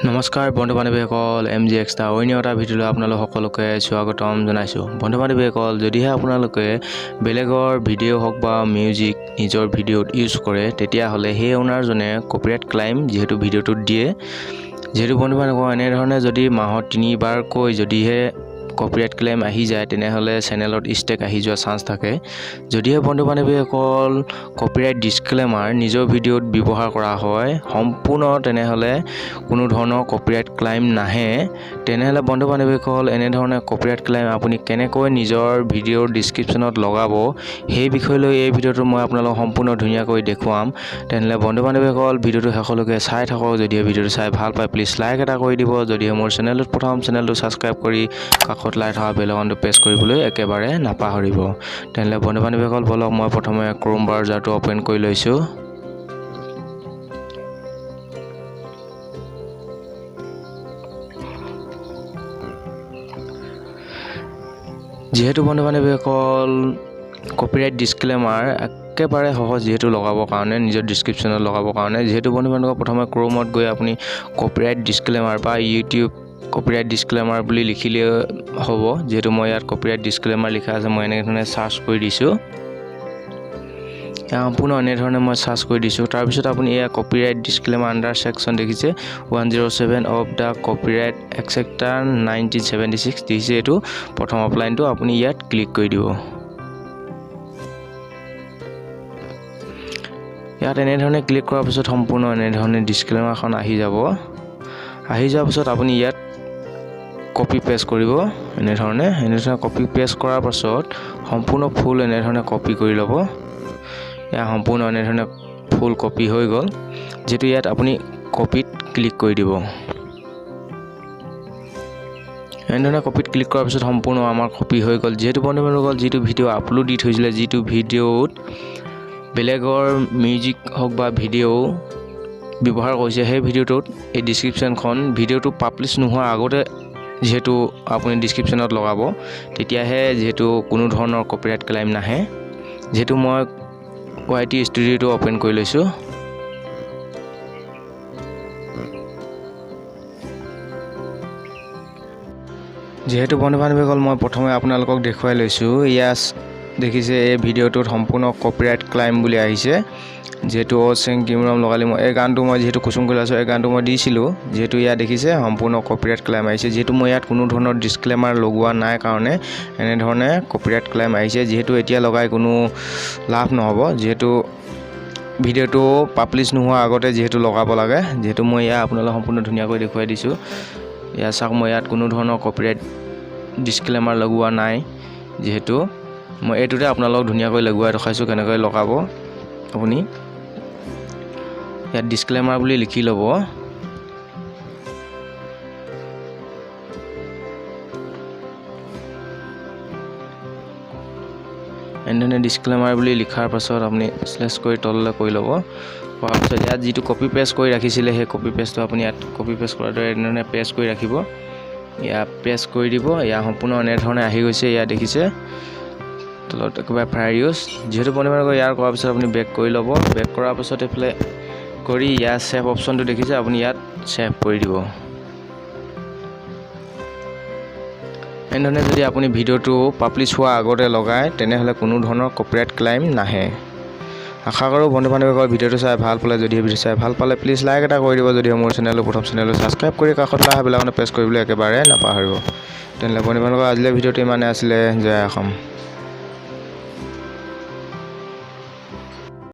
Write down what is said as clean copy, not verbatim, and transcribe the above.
নমস্কাৰ বন্ধু বান্ধৱীসকল MG Extra অন্য এটা ভিডিঅ'লৈ আপোনালোক সকলোকে স্বাগতম জনাইছোঁ। বন্ধু বান্ধৱীসকল যদিহে আপোনালোকে বেলেগৰ ভিডিঅ' হওক বা মিউজিক নিজৰ ভিডিঅ'ত ইউজ কৰে তেতিয়াহ'লে সেই ওনাৰজনে কপিৰাইট ক্লাইম যিহেতু ভিডিঅ'টোত দিয়ে। যেহেতু বন্ধু বান্ধৱীসকল এনেধৰণে যদি মাহত 3 বাৰকৈ যদিহে কপিৰাইট ক্লেইম আহি যায় তেনেহ'লে চেনেলত ষ্টেক আহি যোৱা চান্স থাকে। যদিহে বন্ধু বান্ধৱীসকল কপিৰাইট ডিসক্লেমাৰ নিজৰ ভিডিঅ'ত ব্যৱহাৰ কৰা হয় সম্পূৰ্ণ তেনেহ'লে কোনো ধৰণৰ কপিৰাইট ক্লেইম নাহে। তেনেহ'লে বন্ধু বান্ধৱীসকল এনেধৰণে কপিৰাইট ক্লেইম আপুনি কেনেকৈ নিজৰ ভিডিঅ'ৰ ডেসক্ৰিপচনত লগাব সেই বিষয়লৈ এই ভিডিঅ'টো মই আপোনালোকক সম্পূৰ্ণ ধুনীয়াকৈ দেখুৱাম। তেনেহ'লে বন্ধু বান্ধৱীসকল ভিডিঅ'টো শেষলৈকে চাই থাকক। যদিহে ভিডিঅ'টো চাই ভাল পায় প্লিজ লাইক এটা কৰি দিব। যদিহে মোৰ চেনেলত প্ৰথম চেনেলটো ছাবস্ক্ৰাইব কৰি কাষত লাই থকা বেল আইকনটো প্ৰেছ কৰিবলৈ একেবাৰে নাপাহৰিব। তেনেহ'লে বন্ধু বান্ধৱীসকল বলক মই প্ৰথমে ক্ৰোম ব্ৰাউজাৰটো অপেন কৰি লৈছোঁ। যেহেতু বন্ধু বান্ধৱীসকল কপিৰাইট ডিসক্লেমাৰ একেবাৰে সহজ যিহেতু লগাবৰ কাৰণে নিজৰ ডেসক্ৰিপচনত লগাবৰ কাৰণে যেহেতু বন্ধু বান্ধৱীসকল প্ৰথমে ক্ৰোমত গৈ আপুনি কপিৰাইট ডিসক্লেমাৰ বা ইউটিউব কপিৰাইট ডিসক্লেমাৰ বুলি লিখিলে হ'ব। যেহেতু মই ইয়াত কপিৰাইট ডিসক্লেমাৰ লিখা আছে মই এনেধৰণে সাৰ্চ কৰি দিছোঁ। সম্পূৰ্ণ এনেধৰণে মই সাৰ্চ কৰি দিছোঁ। তাৰপিছত আপুনি এয়া কপিৰাইট ডিসক্লেমাৰ আণ্ডাৰ সেকশন দেখিছে 107 অফ দা কপিৰাইট এক্ট 1976 দিছে। এইটো প্ৰথম অফলাইনটো আপুনি ইয়াত ক্লিক কৰি দিব। ইয়াত এনেধৰণে ক্লিক কৰাৰ পিছত সম্পূৰ্ণ এনেধৰণে ডিসক্লেমাৰখন আহি যাব। আহি যোৱাৰ পিছত আপুনি ইয়াত কপি পেষ্ট কৰিব। এনেধৰণে কপি পেষ্ট কৰাৰ পাছত সম্পূৰ্ণ ফুল এনেধৰণে কপি কৰি ল'ব। এয়া সম্পূৰ্ণ এনেধৰণে ফুল কপি হৈ গ'ল। যেটো ইয়াত আপুনি কপিত ক্লিক কৰি দিব। এনেধৰণে কপিত ক্লিক কৰাৰ পিছত সম্পূৰ্ণ আমাৰ কপি হৈ গ'ল। যেহেতু বন্ধু বান্ধৱীসকল যিটো ভিডিঅ' আপলোড দি থৈছিলে যিটো ভিডিঅ'ত বেলেগৰ মিউজিক হওক বা ভিডিঅ' ব্যৱহাৰ কৰিছে সেই ভিডিঅ'টোত এই ডেসক্ৰিপচনখন ভিডিঅ'টো পাব্লিছ নোহোৱাৰ আগতে যেহেতু আপুনি ডেসক্ৰিপচনত লগাব তেতিয়াহে যেহেতু কোনো ধৰণৰ কপিৰাইট ক্লেইম নাহে। যেহেতু মই YT ষ্টুডিঅ'টো অপেন কৰি লৈছোঁ। যেহেতু বন্ধু বান্ধৱীসকল মই প্ৰথমে আপোনালোকক দেখুৱাই লৈছোঁ। ইয়াত দেখিছে এই ভিডিঅ'টোত সম্পূৰ্ণ কপিৰাইট ক্লেইম বুলি আহিছে। যেহেতু চেং কিমৰম লগালি মই এই গানটো মই যেহেতু কুচুম কৰি আছোঁ এই গানটো মই দিছিলোঁ। যেহেতু ইয়াত দেখিছে সম্পূৰ্ণ কপিৰাইট ক্লেইম আহিছে। যেহেতু মই ইয়াত কোনো ধৰণৰ ডিসক্লেমাৰ লগোৱা নাই কাৰণে এনেধৰণে কপিৰাইট ক্লেইম আহিছে। যেহেতু এতিয়া লগাই কোনো লাভ নহ'ব। যেহেতু ভিডিঅ'টো পাব্লিছ নোহোৱাৰ আগতে যেহেতু লগাব লাগে। যেহেতু মই ইয়াত আপোনালোকক সম্পূৰ্ণ ধুনীয়াকৈ দেখুৱাই দিছোঁ। ইয়াত চাওক মই ইয়াত কোনো ধৰণৰ কপিৰাইট ডিসক্লেমাৰ লগোৱা নাই। যেহেতু মই এইটোতে আপোনালোকক ধুনীয়াকৈ লগোৱাই দেখাইছোঁ কেনেকৈ লগাব। আপুনি ইয়াত ডিসক্লেমাৰ বুলি লিখি ল'ব। এনেধৰণে ডিসক্লেমাৰ বুলি লিখাৰ পাছত আপুনি স্লেছ কৰি তললৈ কৰি ল'ব। কৰাৰ পিছত ইয়াত যিটো কপি পেষ্ট কৰি ৰাখিছিলে সেই কপি পেষ্টটো আপুনি ইয়াত কপি পেষ্ট কৰাৰ দৰে এনেধৰণে পেষ্ট কৰি ৰাখিব। ইয়াত পেষ্ট কৰি দিব। ইয়াত সম্পূৰ্ণ এনেধৰণে আহি গৈছে। ইয়াত দেখিছে তলত একেবাৰে ফ্ৰাই ইউজ। যেহেতু বন্ধু বান্ধৱীসকল ইয়াৰ কৰাৰ পিছত আপুনি বেক কৰি ল'ব। বেক কৰাৰ পিছত এইফালে কৰি ইয়াত সেভ অপশ্যনটো দেখিছে আপুনি ইয়াত সেভ কৰি দিব। এনেধৰণে যদি আপুনি ভিডিঅ'টো পাব্লিছ হোৱাৰ আগতে লগায় তেনেহ'লে কোনো ধৰণৰ কপিৰাইট ক্লেইম নাহে। আশা কৰোঁ বন্ধু বান্ধৱীসকল ভিডিঅ'টো চাই ভাল পালে। যদিহে ভিডিঅ' চাই ভাল পালে প্লিজ লাইক এটা কৰি দিব। যদিহে মোৰ চেনেলটো প্ৰথম চেনেলটো ছাবস্ক্ৰাইব কৰি কাষত থকা বেল আইকনটো প্ৰেছ কৰিবলৈ একেবাৰে নাপাহৰিব। তেনেহ'লে বন্ধু বান্ধৱীসকল আজিলৈ ভিডিঅ'টো ইমানে আছিলে। জয় অসম।